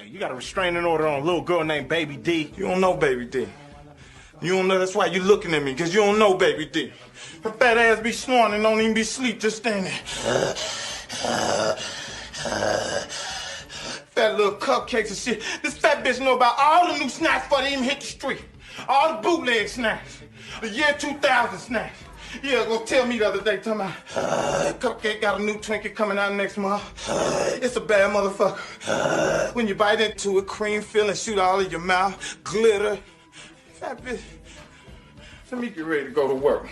You got a restraining order on a little girl named Baby D. You don't know Baby D. You don't know, that's why you looking at me, because you don't know Baby D. Her fat ass be snoring and don't even be asleep, just standing there. Fat little cupcakes and shit. This fat bitch know about all the new snacks before they even hit the street. All the bootleg snacks. The year 2000 snacks. Yeah, gonna tell me the other day, talking about Cupcake got a new Twinkie coming out next month. It's a bad motherfucker. When you bite into it, cream filling shoot all of your mouth, glitter. Fat bitch. Let me get ready to go to work.